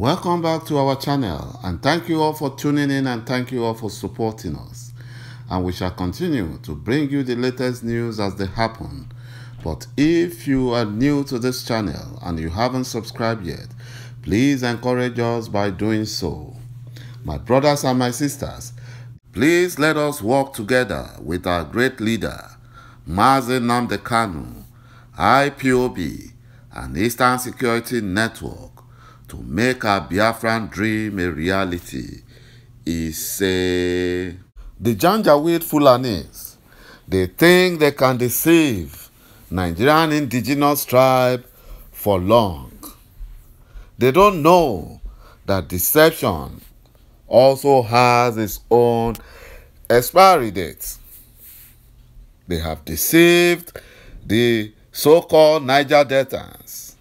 Welcome back to our channel, and thank you all for tuning in and thank you all for supporting us. And we shall continue to bring you the latest news as they happen. But if you are new to this channel and you haven't subscribed yet, please encourage us by doing so. My brothers and my sisters, please let us work together with our great leader, Nnamdi Kanu, IPОB, and Eastern Security Network, to make our Biafran dream a reality. He said, the Janjaweed Fulanis, they think they can deceive Nigerian indigenous tribe for long. They don't know that deception also has its own expiry date. They have deceived the so-called Niger Deltans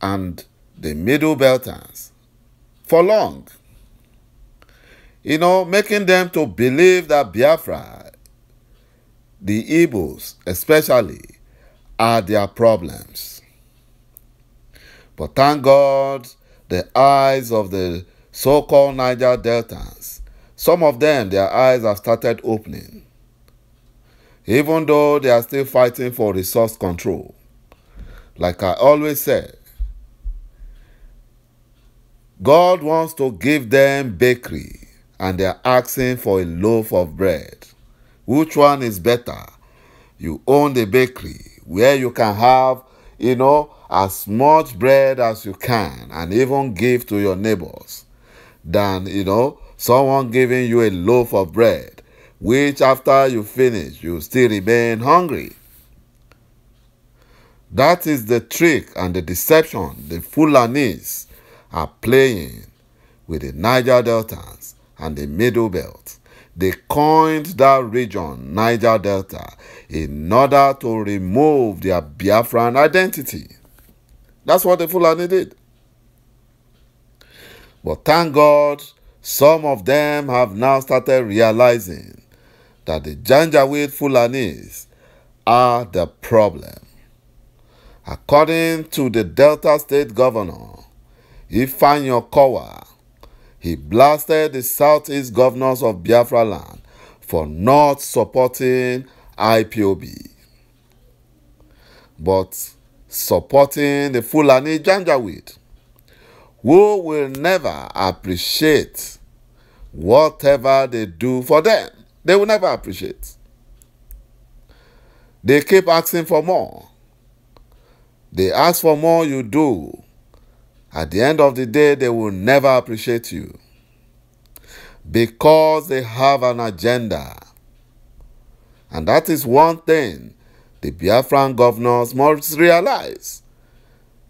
and the Middle Beltans for long. Making them to believe that Biafra, the Igbos especially, are their problems. But thank God, the eyes of the so-called Niger Deltans, some of them, their eyes have started opening. Even though they are still fighting for resource control. Like I always say, God wants to give them bakery and they are asking for a loaf of bread. Which one is better? You own the bakery where you can have, as much bread as you can and even give to your neighbors than, someone giving you a loaf of bread, which after you finish, you still remain hungry. That is the trick and the deception the Fulanis are playing with the Niger Deltans and the Middle Belt. They coined that region, Niger Delta, in order to remove their Biafran identity. That's what the Fulani did. But thank God, some of them have now started realizing that the Janjaweed Fulanis are the problem. According to the Delta State Governor, ÞΑΝΙΟΚΟΒΑ, he blasted the Southeast governors of Biafra land for not supporting IPOB, but supporting the Fulani Janjaweed, who will never appreciate whatever they do for them. They will never appreciate. They keep asking for more. They ask for more, you do. At the end of the day, they will never appreciate you because they have an agenda. And that is one thing the Biafran governors must realize,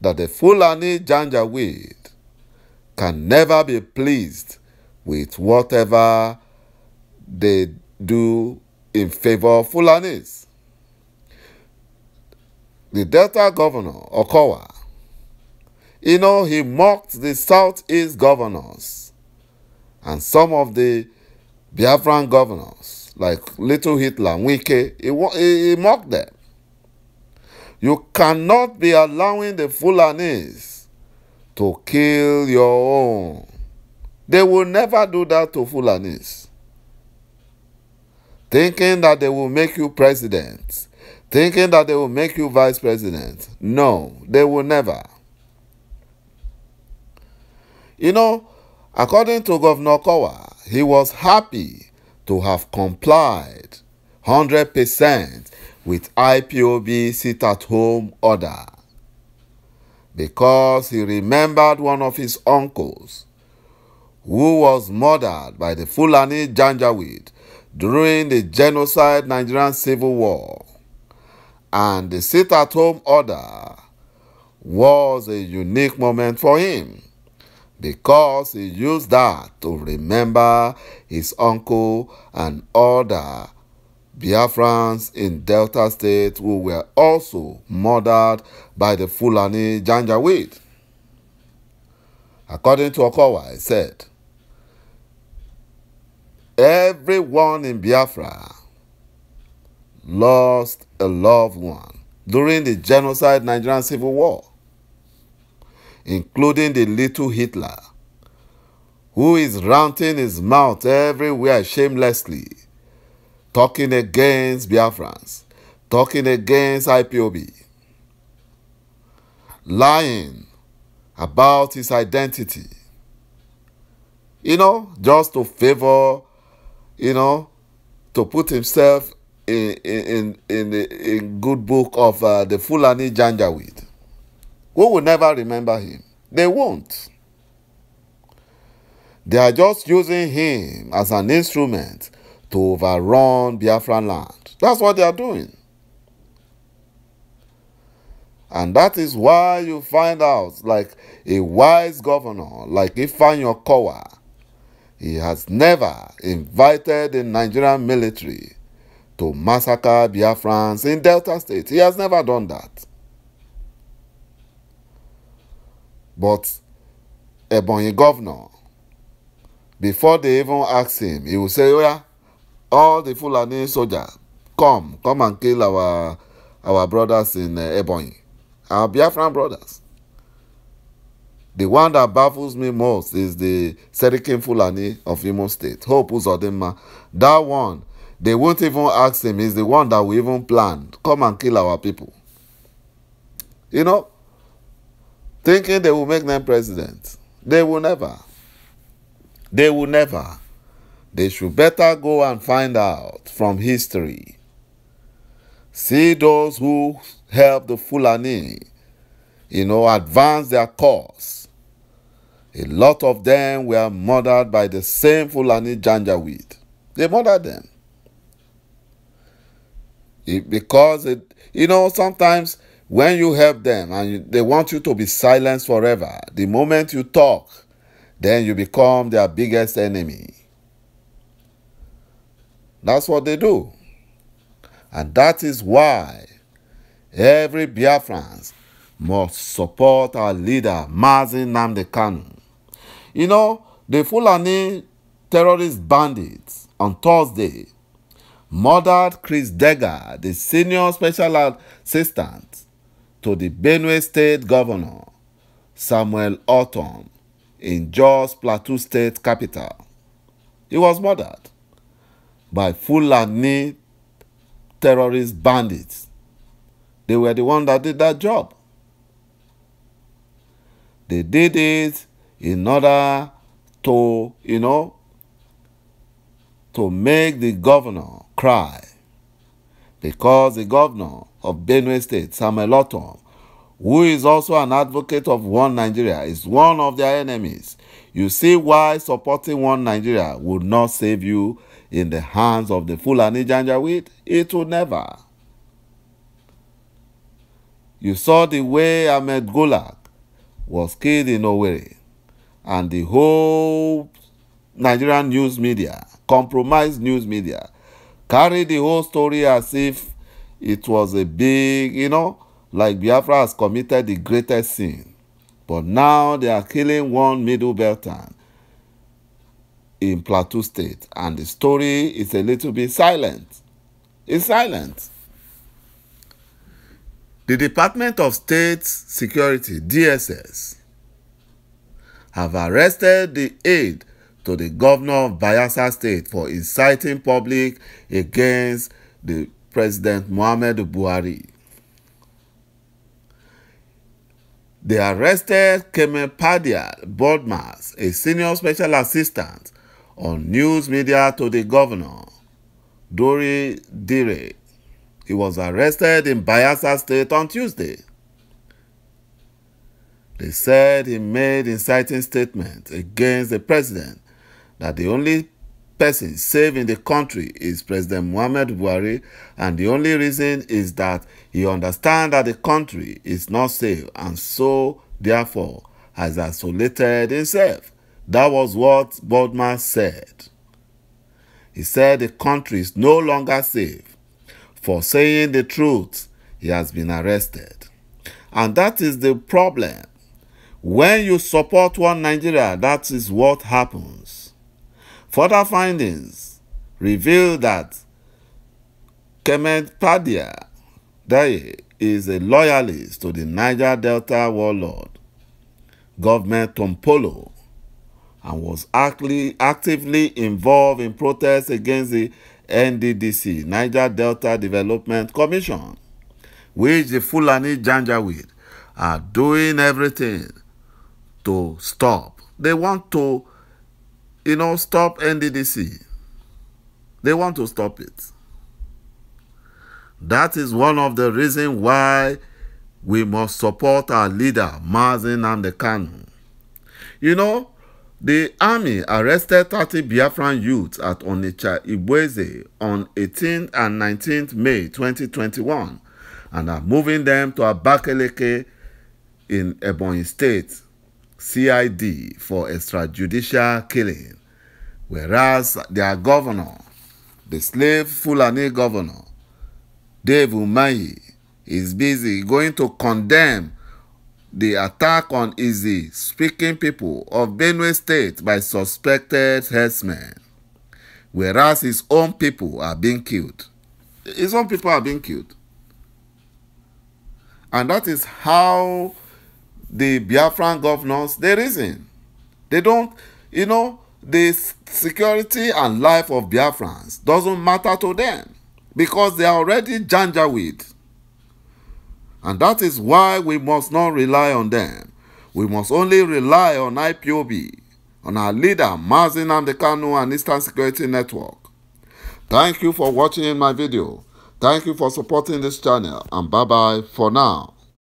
that the Fulani Janjaweed can never be pleased with whatever they do in favor of Fulanis. The Delta governor, Okowa, he mocked the Southeast governors and some of the Biafran governors, like Little Hitler, Wike, he mocked them. You cannot be allowing the Fulanis to kill your own. They will never do that to Fulanis. Thinking that they will make you president, thinking that they will make you vice president. No, they will never. According to Governor Kowa, he was happy to have complied 100% with IPOB sit-at-home order because he remembered one of his uncles who was murdered by the Fulani Janjaweed during the genocide Nigerian Civil War. And the sit-at-home order was a unique moment for him, because he used that to remember his uncle and other Biafrans in Delta State who were also murdered by the Fulani Janjaweed. According to Okowa, he said, everyone in Biafra lost a loved one during the genocide Nigerian Civil War. including the little Hitler, who is ranting his mouth everywhere shamelessly, talking against Biafrans, talking against IPOB, lying about his identity, just to favor, to put himself in good book of the Fulani Janjaweed. Who will never remember him? They won't. They are just using him as an instrument to overrun Biafran land. That's what they are doing. And that is why you find out, like a wise governor, like Ifeanyi Okowa, he has never invited the Nigerian military to massacre Biafrans in Delta State. He has never done that. But Ebonyi governor, before they even ask him, he will say, oh yeah, all the Fulani soldiers, come and kill our brothers in Ebonyi, our Biafran brothers. The one that baffles me most is the Serikin Fulani of Imo State, Hope Uzodinma. That one, they won't even ask him. He's the one that we even planned. Come and kill our people. Thinking they will make them president. They will never. They will never. They should better go and find out from history. See those who help the Fulani, advance their cause. A lot of them were murdered by the same Fulani Janjaweed. They murdered them. Because sometimes when you help them and they want you to be silenced forever, the moment you talk, then you become their biggest enemy. That's what they do. And that is why every Biafran must support our leader, Mazi Nnamdi Kanu. The Fulani terrorist bandits on Thursday murdered Chris Dega, the senior special assistant to the Benue State Governor, Samuel Ortom, in Jos Plateau State capital. He was murdered by Fulani terrorist bandits. They were the ones that did that job. They did it in order to, to make the governor cry. Because the governor of Benue State, Samuel Ortom, who is also an advocate of One Nigeria, is one of their enemies. You see why supporting One Nigeria would not save you in the hands of the Fulani Janjaweed? It will never. You saw the way Ahmed Golak was killed in Owerri, and the whole Nigerian news media, compromised news media, carried the whole story as if it was a big, like Biafra has committed the greatest sin. But now they are killing one Middle Beltan in Plateau State, and the story is a little bit silent. It's silent. The Department of State Security, DSS, have arrested the aide to the governor of Bayelsa State for inciting public against the President Muhammadu Buhari. They arrested Kemepadia Bodmas, a senior special assistant on news media to the governor, Dori Dire. He was arrested in Bayelsa State on Tuesday. They said he made inciting statements against the president, that the only person safe in the country is President Muhammadu Buhari, and the only reason is that he understands that the country is not safe, and so, therefore, has isolated himself. That was what Bodman said. He said the country is no longer safe. For saying the truth, he has been arrested. And that is the problem. When you support One Nigeria, that is what happens. Further findings reveal that Kemepadia Daye is a loyalist to the Niger Delta warlord. government Tompolo and was actively involved in protests against the NDDC, Niger Delta Development Commission, which the Fulani Janjaweed are doing everything to stop. They want to, stop NDDC. They want to stop it. That is one of the reasons why we must support our leader, Mazi Nnamdi Kanu. The army arrested 30 Biafran youths at ÞỌΗ on 18th and 19th May 2021 and are moving them to Abakaliki in Ebonyi State, CID, for extrajudicial killing, whereas their governor, the slave Fulani governor, Dave Umahi, is busy going to condemn the attack on Izzi-speaking people of Benue State by suspected herdsmen, whereas his own people are being killed. His own people are being killed. And that is how the Biafran governors, they reason. They don't, the security and life of Biafrans doesn't matter to them because they are already Janjaweed. And that is why we must not rely on them. We must only rely on IPOB, on our leader, Mazi Nnamdi Kanu and Eastern Security Network. Thank you for watching my video. Thank you for supporting this channel, and bye-bye for now.